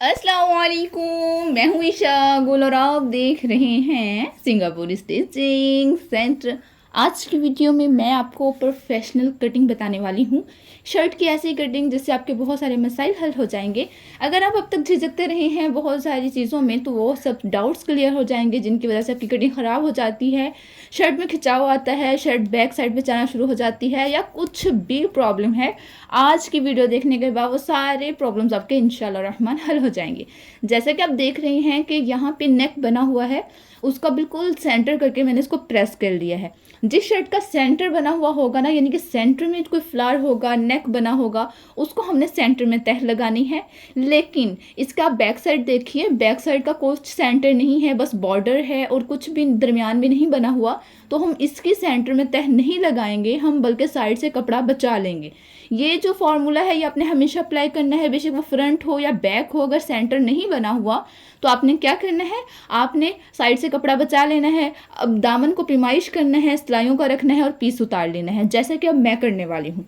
अस्सलामुअलैकुम, मैं हूँ ईशा गुल और आप देख रहे हैं सिंगापुर स्टिचिंग सेंटर। आज की वीडियो में मैं आपको प्रोफेशनल कटिंग बताने वाली हूँ। शर्ट की ऐसी कटिंग जिससे आपके बहुत सारे मसाइल हल हो जाएंगे। अगर आप अब तक झिझकते रहे हैं बहुत सारी चीज़ों में तो वो सब डाउट्स क्लियर हो जाएंगे जिनकी वजह से आपकी कटिंग ख़राब हो जाती है, शर्ट में खिंचाव आता है, शर्ट बैक साइड पे जाना शुरू हो जाती है या कुछ भी प्रॉब्लम है। आज की वीडियो देखने के बाद वो सारे प्रॉब्लम्स आपके इंशाल्लाह रहमान हल हो जाएंगे। जैसे कि आप देख रहे हैं कि यहाँ पे नेक बना हुआ है, उसका बिल्कुल सेंटर करके मैंने इसको प्रेस कर लिया है। जिस शर्ट का सेंटर बना हुआ होगा ना, यानी कि सेंटर में कोई फ्लावर होगा, नेक बना होगा, उसको हमने सेंटर में तह लगानी है। लेकिन इसका बैक साइड देखिए, बैक साइड का कुछ सेंटर नहीं है, बस बॉर्डर है और कुछ भी दरमियान में नहीं बना हुआ, तो हम इसकी सेंटर में तह नहीं लगाएंगे, हम बल्कि साइड से कपड़ा बचा लेंगे। ये जो फॉर्मूला है ये आपने हमेशा अप्लाई करना है, बेशक वो फ्रंट हो या बैक हो। अगर सेंटर नहीं बना हुआ तो आपने क्या करना है, आपने साइड से कपड़ा बचा लेना है। अब दामन को पिमाइश करना है, सिलाइयों का रखना है और पीस उतार लेना है, जैसे कि अब मैं करने वाली हूँ।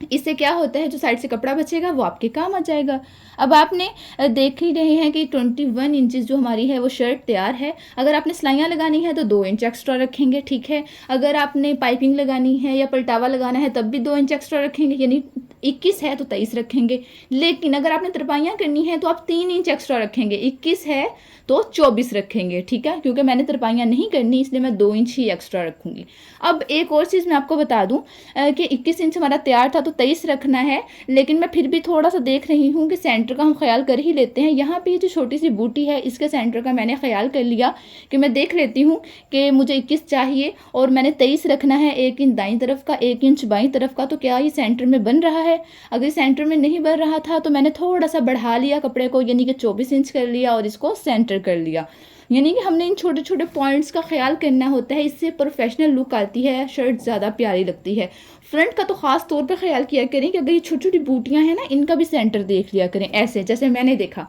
इससे क्या होता है, जो साइड से कपड़ा बचेगा वो आपके काम आ जाएगा। अब आपने देख ही रहे हैं कि 21 इंचेस जो हमारी है वो शर्ट तैयार है। अगर आपने सिलाइयाँ लगानी है तो 2 इंच एक्स्ट्रा रखेंगे, ठीक है। अगर आपने पाइपिंग लगानी है या पलटावा लगाना है तब भी 2 इंच एक्स्ट्रा रखेंगे, यानी 21 है तो 23 रखेंगे। लेकिन अगर आपने तरपाइयाँ करनी है तो आप 3 इंच एक्स्ट्रा रखेंगे, 21 है तो 24 रखेंगे, ठीक है। क्योंकि मैंने तरपाइयाँ नहीं करनी इसलिए मैं 2 इंच ही एक्स्ट्रा रखूँगी। अब एक और चीज़ मैं आपको बता दूँ कि 21 इंच हमारा तैयार था तो 23 रखना है, लेकिन मैं फिर भी थोड़ा सा देख रही हूँ कि सेंटर का हम ख्याल कर ही लेते हैं। यहाँ पे जो छोटी सी बूटी है इसके सेंटर का मैंने ख्याल कर लिया कि मैं देख लेती हूँ कि मुझे 21 चाहिए और मैंने 23 रखना है, 1 इंच दाईं तरफ का, 1 इंच बाईं तरफ का। तो क्या ये सेंटर में बन रहा है? अगर सेंटर में नहीं बन रहा था तो मैंने थोड़ा सा बढ़ा लिया कपड़े को, यानी कि 24 इंच कर लिया और इसको सेंटर कर लिया। यानी कि हमने इन छोटे छोटे पॉइंट्स का ख्याल करना होता है, इससे प्रोफेशनल लुक आती है, शर्ट ज़्यादा प्यारी लगती है। फ्रंट का तो ख़ास तौर पर ख्याल किया करें कि अगर ये छोटी छोटी बूटियां हैं ना, इनका भी सेंटर देख लिया करें, ऐसे जैसे मैंने देखा।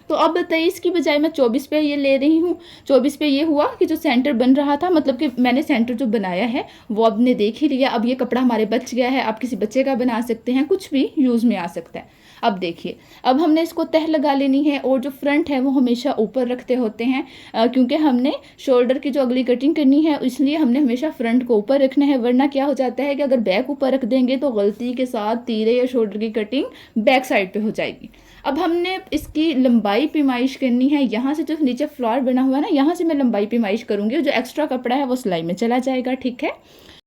तो अब 23 की बजाय मैं 24 पे ये ले रही हूँ। 24 पे ये हुआ कि जो सेंटर बन रहा था, मतलब कि मैंने सेंटर जो बनाया है वो अब ने देख ही लिया। अब ये कपड़ा हमारे बच गया है, आप किसी बच्चे का बना सकते हैं, कुछ भी यूज़ में आ सकता है। अब देखिए, अब हमने इसको तह लगा लेनी है और जो फ्रंट है वो हमेशा ऊपर रखते होते हैं, क्योंकि हमने शोल्डर की जो अगली कटिंग करनी है इसलिए हमने हमेशा फ्रंट को ऊपर रखना है। वरना क्या हो जाता है कि अगर बैक ऊपर रख देंगे तो गलती के साथ तीरे या शोल्डर की कटिंग बैक साइड पे हो जाएगी। अब हमने इसकी लंबाई पैमाइश करनी है। यहाँ से जो नीचे फ्लावर बना हुआ है ना, यहाँ से मैं लंबाई पैमाइश करूँगी और जो एक्स्ट्रा कपड़ा है वो सिलाई में चला जाएगा, ठीक है।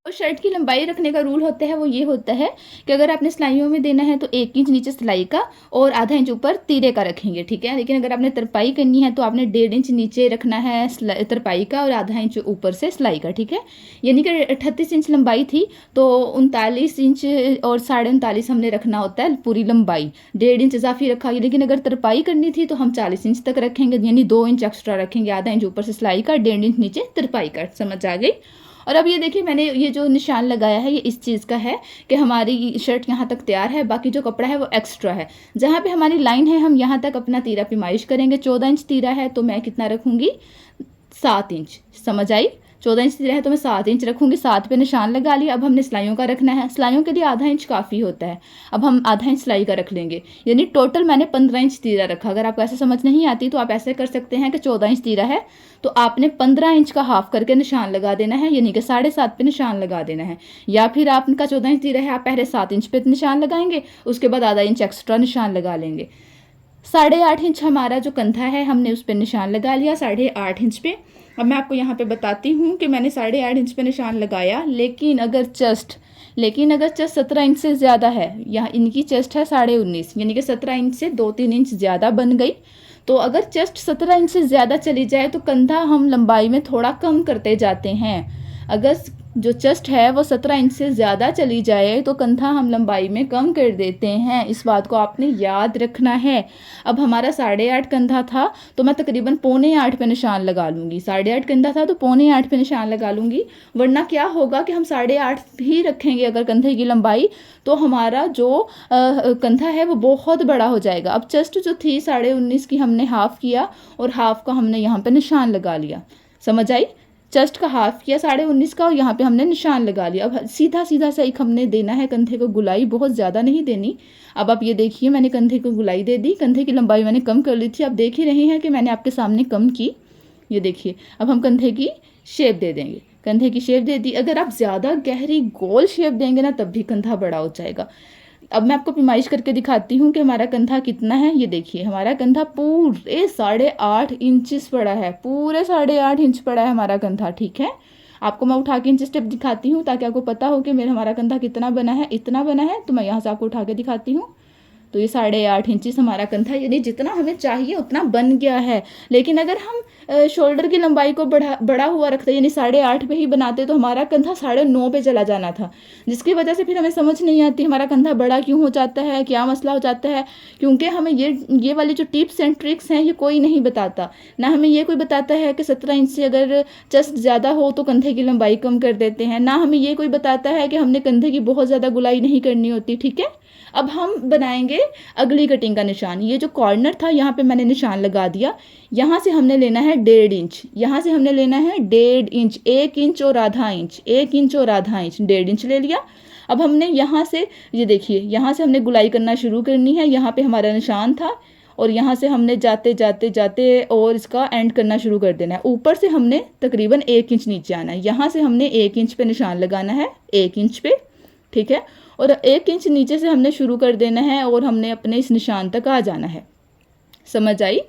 और शर्ट की लंबाई रखने का रूल होता है वो ये होता है कि अगर आपने सिलाइयों में देना है तो 1 इंच नीचे सिलाई का और आधा इंच ऊपर तीरे का रखेंगे, ठीक है। लेकिन अगर आपने तरपाई करनी है तो आपने 1.5 इंच नीचे रखना है तरपाई का और आधा इंच ऊपर से सिलाई का, ठीक है। यानी कि 38 इंच लंबाई थी तो 39 इंच और 39.5 हमने रखना होता है पूरी लंबाई। 1.5 इंच इजाफी रखा। लेकिन अगर तरपाई करनी थी तो हम 40 इंच तक रखेंगे, यानी 2 इंच एक्स्ट्रा रखेंगे, आधा इंच ऊपर से सिलाई का, 1.5 इंच नीचे तरपाई का। समझ आ गई? और अब ये देखिए, मैंने ये जो निशान लगाया है ये इस चीज़ का है कि हमारी शर्ट यहाँ तक तैयार है, बाकी जो कपड़ा है वो एक्स्ट्रा है। जहाँ पे हमारी लाइन है हम यहाँ तक अपना तीरा पैमाइश करेंगे। 14 इंच तीरा है तो मैं कितना रखूँगी, 7 इंच। समझ आई? 14 इंच तीरा है तो मैं 7 इंच रखूँगी, 7 पे निशान लगा लिया। अब हमने सिलाइयों का रखना है, सिलाइयों के लिए आधा इंच काफ़ी होता है। अब हम आधा इंच सिलाई का रख लेंगे, यानी टोटल मैंने 15 इंच तीरा रखा। अगर आपको ऐसे समझ नहीं आती तो आप ऐसे कर सकते हैं कि 14 इंच तीरा है तो आपने 15 इंच का हाफ करके निशान लगा देना है, यानी कि 7.5 पे निशान लगा देना है। या फिर आपका 14 इंच तीरा है, आप पहले 7 इंच पे निशान लगाएंगे, उसके बाद आधा इंच एक्स्ट्रा निशान लगा लेंगे। 8.5 इंच हमारा जो कंधा है हमने उस पर निशान लगा लिया, 8.5 इंच पे। अब मैं आपको यहाँ पे बताती हूँ कि मैंने 8.5 इंच पे निशान लगाया। लेकिन अगर चेस्ट 17 इंच से ज़्यादा है, यहाँ इनकी चेस्ट है 19.5, यानी कि 17 इंच से 2-3 इंच ज़्यादा बन गई। तो अगर चेस्ट 17 इंच से ज़्यादा चली जाए तो कंधा हम लंबाई में थोड़ा कम करते जाते हैं। अगर जो चेस्ट है वो 17 इंच से ज़्यादा चली जाए तो कंधा हम लंबाई में कम कर देते हैं। इस बात को आपने याद रखना है। अब हमारा 8.5 कंधा था तो मैं तकरीबन 7.25 पे निशान लगा लूँगी। 8.5 कंधा था तो 7.25 पे निशान लगा लूँगी। वरना क्या होगा कि हम 8.5 ही रखेंगे अगर कंधे की लंबाई, तो हमारा जो कंधा है वो बहुत बड़ा हो जाएगा। अब चेस्ट जो थी 19.5 की हमने हाफ़ किया और हाफ़ का हमने यहाँ पर निशान लगा लिया। समझ आई? चेस्ट का हाफ किया 19.5 का और यहाँ पे हमने निशान लगा लिया। अब सीधा सीधा सा एक हमने देना है कंधे को गुलाई, बहुत ज़्यादा नहीं देनी। अब आप ये देखिए मैंने कंधे को गुलाई दे दी, कंधे की लंबाई मैंने कम कर ली थी, आप देख ही रहे हैं कि मैंने आपके सामने कम की। ये देखिए अब हम कंधे की शेप दे देंगे, कंधे की शेप दे दी। अगर आप ज़्यादा गहरी गोल शेप देंगे ना तब भी कंधा बड़ा हो जाएगा। अब मैं आपको पैमाइश करके दिखाती हूँ कि हमारा कंधा कितना है। ये देखिए हमारा कंधा पूरे 8.5 इंच पड़ा है, पूरे 8.5 इंच पड़ा है हमारा कंधा। ठीक है, आपको मैं उठा के इंच स्टेप दिखाती हूँ ताकि आपको पता हो कि मेरा हमारा कंधा कितना बना है। इतना बना है तो मैं यहाँ से आपको उठा के दिखाती हूँ। तो ये 8.5 इंच हमारा कंधा, यानी जितना हमें चाहिए उतना बन गया है। लेकिन अगर हम शोल्डर की लंबाई को बड़ा हुआ रखते यानी 8.5 पे ही बनाते तो हमारा कंधा 9.5 पे चला जाना था, जिसकी वजह से फिर हमें समझ नहीं आती हमारा कंधा बड़ा क्यों हो जाता है, क्या मसला हो जाता है। क्योंकि हमें ये वाली जो टिप्स एंड ट्रिक्स हैं ये कोई नहीं बताता। ना हमें ये कोई बताता है कि 17 इंच से अगर चेस्ट ज़्यादा हो तो कंधे की लंबाई कम कर देते हैं, ना हमें ये कोई बताता है कि हमने कंधे की बहुत ज़्यादा गुलाई नहीं करनी होती। ठीक है, अब हम बनाएंगे अगली कटिंग का निशान। ये जो कॉर्नर था यहाँ पे मैंने निशान लगा दिया, यहाँ से हमने लेना है 1.5 इंच, यहाँ से हमने लेना है 1.5 इंच, 1 इंच और आधा इंच, 1 इंच और आधा इंच, 1.5 इंच ले लिया। अब हमने यहाँ से ये देखिए यहाँ से हमने गुलाई करना शुरू करनी है। यहाँ पे हमारा निशान था और यहाँ से हमने जाते जाते जाते और इसका एंड करना शुरू कर देना है। ऊपर से हमने तकरीबन 1 इंच नीचे आना है, यहाँ से हमने 1 इंच पे निशान लगाना है, 1 इंच पे। ठीक है, और 1 इंच नीचे से हमने शुरू कर देना है और हमने अपने इस निशान तक आ जाना है। समझ आई?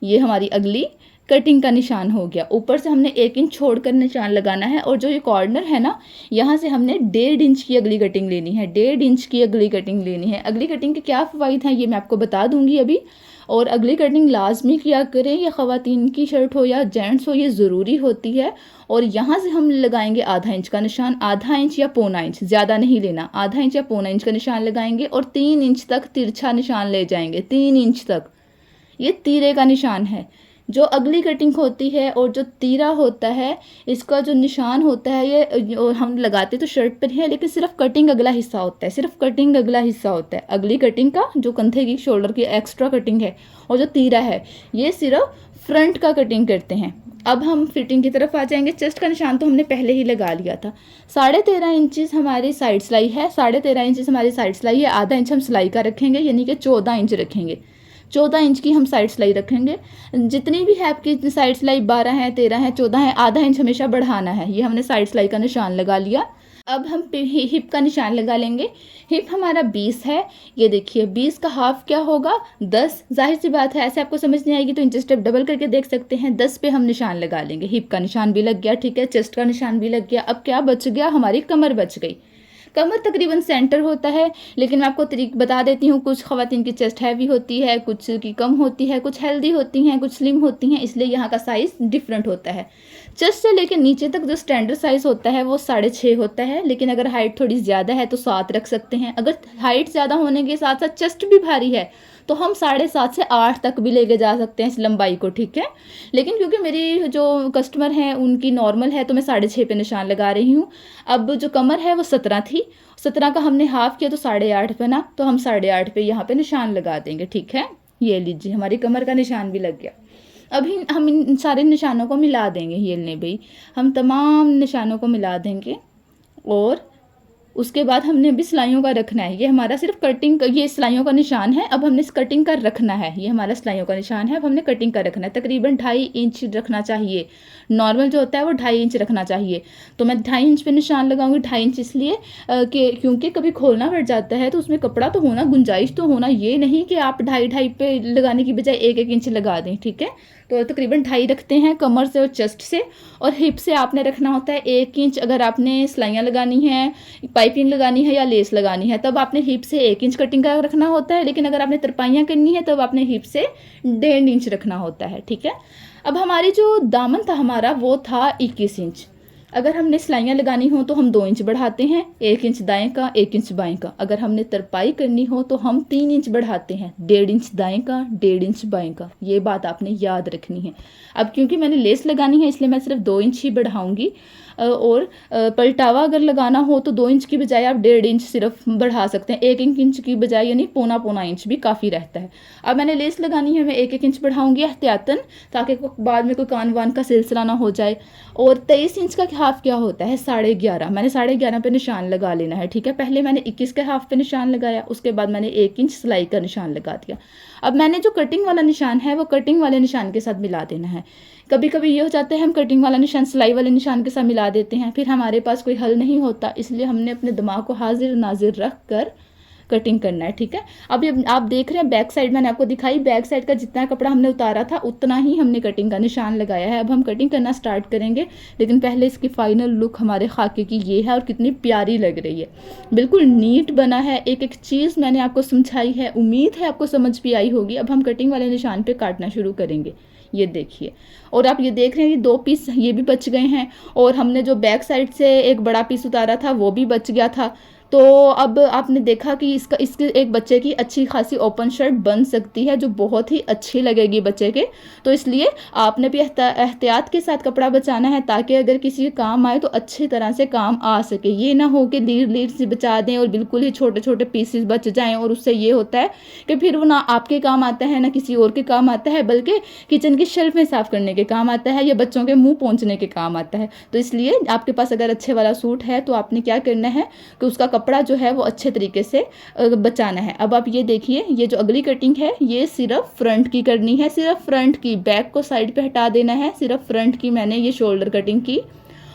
ये हमारी अगली कटिंग का निशान हो गया। ऊपर से हमने 1 इंच छोड़कर निशान लगाना है और जो ये कॉर्नर है ना यहाँ से हमने 1.5 इंच की अगली कटिंग लेनी है, 1.5 इंच की अगली कटिंग लेनी है। अगली कटिंग के क्या फ़वाइद हैं ये मैं आपको बता दूंगी अभी। और अगली कटिंग लाजमी किया करें, या ख़वातीन की शर्ट हो या जेंट्स हो, ये ज़रूरी होती है। और यहाँ से हम लगाएंगे आधा इंच का निशान, आधा इंच या पौना इंच, ज़्यादा नहीं लेना, आधा इंच या पौना इंच का निशान लगाएंगे और 3 इंच तक तिरछा निशान ले जाएंगे, 3 इंच तक। ये तीरे का निशान है। जो अगली कटिंग होती है और जो तीरा होता है इसका जो निशान होता है ये हम लगाते तो शर्ट पर है, लेकिन सिर्फ कटिंग अगला हिस्सा होता है, सिर्फ कटिंग अगला हिस्सा होता है। अगली कटिंग का जो कंधे की शोल्डर की एक्स्ट्रा कटिंग है और जो तीरा है ये सिर्फ फ्रंट का कटिंग करते हैं। अब हम फिटिंग की तरफ आ जाएंगे। चेस्ट का निशान तो हमने पहले ही लगा लिया था। 13.5 इंचेस हमारी साइड सिलाई है, 13.5 इंचेस हमारी साइड सिलाई है। आधा इंच हम सिलाई का रखेंगे यानी कि 14 इंच रखेंगे, 14 इंच की हम साइड सिलाई रखेंगे। जितनी भी है आपकी साइड सिलाई 12 है, 13 है, 14 है, आधा इंच हमेशा बढ़ाना है। ये हमने साइड सिलाई का निशान लगा लिया। अब हम हिप का निशान लगा लेंगे। हिप हमारा 20 है, ये देखिए 20 का हाफ क्या होगा 10। जाहिर सी बात है ऐसे आपको समझ नहीं आएगी तो इंच स्टेप डबल करके देख सकते हैं। 10 पे हम निशान लगा लेंगे। हिप का निशान भी लग गया, ठीक है, चेस्ट का निशान भी लग गया। अब क्या बच गया, हमारी कमर बच गई। कमर तकरीबन सेंटर होता है, लेकिन मैं आपको तरीक बता देती हूँ। कुछ ख़वातीन की चेस्ट हैवी होती है, कुछ की कम होती है, कुछ हेल्दी होती हैं, कुछ स्लिम होती हैं, इसलिए यहाँ का साइज़ डिफरेंट होता है। चेस्ट से लेकर नीचे तक जो स्टैंडर्ड साइज़ होता है वो 6.5 होता है, लेकिन अगर हाइट थोड़ी ज़्यादा है तो 7 रख सकते हैं। अगर हाइट ज़्यादा होने के साथ साथ चेस्ट भी भारी है तो हम 7.5 से 8 तक भी लेके जा सकते हैं इस लंबाई को, ठीक है। लेकिन क्योंकि मेरी जो कस्टमर हैं उनकी नॉर्मल है तो मैं 6.5 पे निशान लगा रही हूँ। अब जो कमर है वो 17 थी, 17 का हमने हाफ किया तो 8.5 बना, तो हम 8.5 पे यहाँ पे निशान लगा देंगे, ठीक है। ये लीजिए हमारी कमर का निशान भी लग गया। अभी हम इन सारे निशानों को मिला देंगे। ये ले भाई, हम तमाम निशानों को मिला देंगे और उसके बाद हमने अभी सिलाइयों का रखना है। ये हमारा सिर्फ कटिंग, ये सिलाइयों का निशान है। अब हमने इस कटिंग का रखना है, ये हमारा सिलाइयों का निशान है। अब हमने कटिंग का रखना है, तकरीबन 2.5 इंच रखना चाहिए। नॉर्मल जो होता है वो 2.5 इंच रखना चाहिए, तो मैं 2.5 इंच पे निशान लगाऊंगी। 2.5 इंच इसलिए कि क्योंकि कभी खोलना पड़ जाता है तो उसमें कपड़ा तो होना, गुंजाइश तो होना, ये नहीं कि आप 2.5 पे लगाने की बजाय 1-1 इंच लगा दें, ठीक है। तो तकरीबन 2.5 रखते हैं कमर से और चेस्ट से। और हिप से आपने रखना होता है 1 इंच। अगर आपने सिलाइयाँ लगानी है, पाइपिंग लगानी है या लेस लगानी है तब आपने हिप से 1 इंच कटिंग का रखना होता है, लेकिन अगर आपने तरपाइयाँ करनी है तब आपने हिप से 1.5 इंच रखना होता है, ठीक है। अब हमारी जो दामन था हमारा वो था 21 इंच। अगर हमने सिलाइयाँ लगानी हो तो हम 2 इंच बढ़ाते हैं, 1 इंच दाएं का 1 इंच बाएं का। अगर हमने तरपाई करनी हो तो हम 3 इंच बढ़ाते हैं, 1.5 इंच दाएं का 1.5 इंच बाएं का। ये बात आपने याद रखनी है। अब क्योंकि मैंने लेस लगानी है इसलिए मैं सिर्फ 2 इंच ही बढ़ाऊंगी। और पलटावा अगर लगाना हो तो 2 इंच की बजाय आप 1.5 इंच सिर्फ बढ़ा सकते हैं, 1 इंच की बजाय, यानी पौना पौना इंच भी काफ़ी रहता है। अब मैंने लेस लगानी है, मैं 1 इंच बढ़ाऊंगी एहतियातन, ताकि बाद में कोई कान वान का सिलसिला ना हो जाए। और 23 इंच का हाफ क्या होता है, 11.5। मैंने 11.5 पे निशान लगा लेना है, ठीक है। पहले मैंने 21 के हाफ पे निशान लगाया, उसके बाद मैंने 1 इंच सिलाई का निशान लगा दिया। अब मैंने जो कटिंग वाला निशान है वो कटिंग वाले निशान के साथ मिला देना है। कभी कभी ये हो जाता है हम कटिंग वाला निशान सिलाई वाले निशान के साथ मिला देते हैं, फिर हमारे पास कोई हल नहीं होता, इसलिए हमने अपने दिमाग को हाजिर नाजिर रख कर कटिंग करना है, ठीक है। अभी आप देख रहे हैं बैक साइड मैंने आपको दिखाई, बैक साइड का जितना कपड़ा हमने उतारा था उतना ही हमने कटिंग का निशान लगाया है। अब हम कटिंग करना स्टार्ट करेंगे, लेकिन पहले इसकी फाइनल लुक हमारे खाके की ये है और कितनी प्यारी लग रही है, बिल्कुल नीट बना है। एक एक चीज़ मैंने आपको समझाई है, उम्मीद है आपको समझ भी आई होगी। अब हम कटिंग वाले निशान पे काटना शुरू करेंगे, ये देखिए। और आप ये देख रहे हैं ये 2 पीस ये भी बच गए हैं, और हमने जो बैक साइड से एक बड़ा पीस उतारा था वो भी बच गया था। तो अब आपने देखा कि इसके एक बच्चे की अच्छी खासी ओपन शर्ट बन सकती है, जो बहुत ही अच्छी लगेगी बच्चे के। तो इसलिए आपने भी एहतियात के साथ कपड़ा बचाना है, ताकि अगर किसी के काम आए तो अच्छी तरह से काम आ सके। ये ना हो कि लीड लीड से बचा दें और बिल्कुल ही छोटे छोटे पीसेस बच जाएं, और उससे ये होता है कि फिर वो ना आपके काम आता है ना किसी और के काम आता है, बल्कि किचन की शेल्फें साफ़ करने के काम आता है या बच्चों के मुँह पोंछने के काम आता है। तो इसलिए आपके पास अगर अच्छे वाला सूट है तो आपने क्या करना है कि उसका कपड़ा जो है वो अच्छे तरीके से बचाना है। अब आप ये देखिए, ये जो अगली कटिंग है ये सिर्फ फ्रंट की करनी है, सिर्फ फ्रंट की। बैक को साइड पे हटा देना है, सिर्फ फ्रंट की मैंने ये शोल्डर कटिंग की,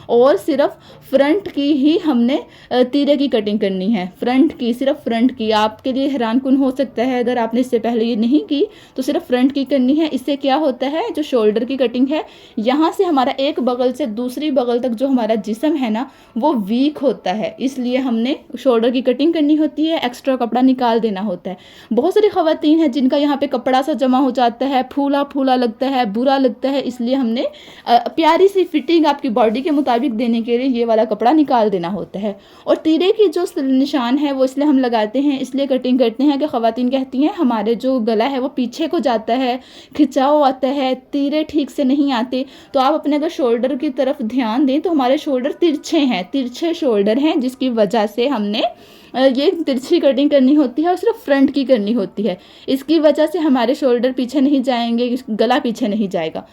और सिर्फ फ्रंट की ही हमने तीरे की कटिंग करनी है, फ्रंट की, सिर्फ फ्रंट की। आपके लिए हैरान कुन हो सकता है अगर आपने इससे पहले ये नहीं की, तो सिर्फ फ्रंट की करनी है। इससे क्या होता है, जो शोल्डर की कटिंग है यहाँ से हमारा एक बगल से दूसरी बगल तक जो हमारा जिस्म है ना वो वीक होता है, इसलिए हमने शोल्डर की कटिंग करनी होती है, एक्स्ट्रा कपड़ा निकाल देना होता है। बहुत सारी ख़वातीन हैं जिनका यहाँ पे कपड़ा सा जमा हो जाता है, फूला फूला लगता है, बुरा लगता है, इसलिए हमने प्यारी सी फिटिंग आपकी बॉडी के मुताबिक देने के लिए ये वाला कपड़ा निकाल देना होता है। और तीरे की जो निशान है वो इसलिए हम लगाते हैं, इसलिए कटिंग करते हैं कि ख़वातीन कहती हैं हमारे जो गला है वो पीछे को जाता है, खिंचाव आता है, तीरे ठीक से नहीं आते। तो आप अपने अगर शोल्डर की तरफ ध्यान दें तो हमारे शोल्डर तिरछे हैं, तिरछे शोल्डर हैं, जिसकी वजह से हमने ये तिरछी कटिंग करनी होती है और सिर्फ फ्रंट की करनी होती है। इसकी वजह से हमारे शोल्डर पीछे नहीं जाएंगे, गला पीछे नहीं जाएगा।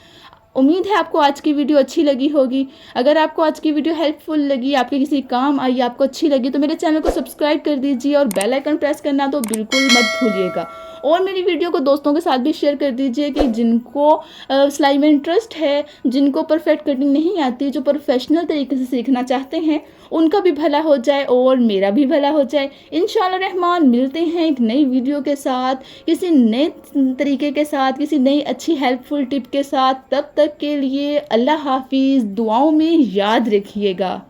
उम्मीद है आपको आज की वीडियो अच्छी लगी होगी। अगर आपको आज की वीडियो हेल्पफुल लगी, आपके किसी काम आई, आपको अच्छी लगी, तो मेरे चैनल को सब्सक्राइब कर दीजिए और बेल आइकन प्रेस करना तो बिल्कुल मत भूलिएगा। और मेरी वीडियो को दोस्तों के साथ भी शेयर कर दीजिए कि जिनको सिलाई में इंटरेस्ट है, जिनको परफेक्ट कटिंग नहीं आती, जो प्रोफेशनल तरीके से सीखना चाहते हैं, उनका भी भला हो जाए और मेरा भी भला हो जाए। इंशाअल्लाह रहमान मिलते हैं एक नई वीडियो के साथ, किसी नए तरीके के साथ, किसी नई अच्छी हेल्पफुल टिप के साथ। तब तक के लिए अल्लाह हाफिज़, दुआओं में याद रखिएगा।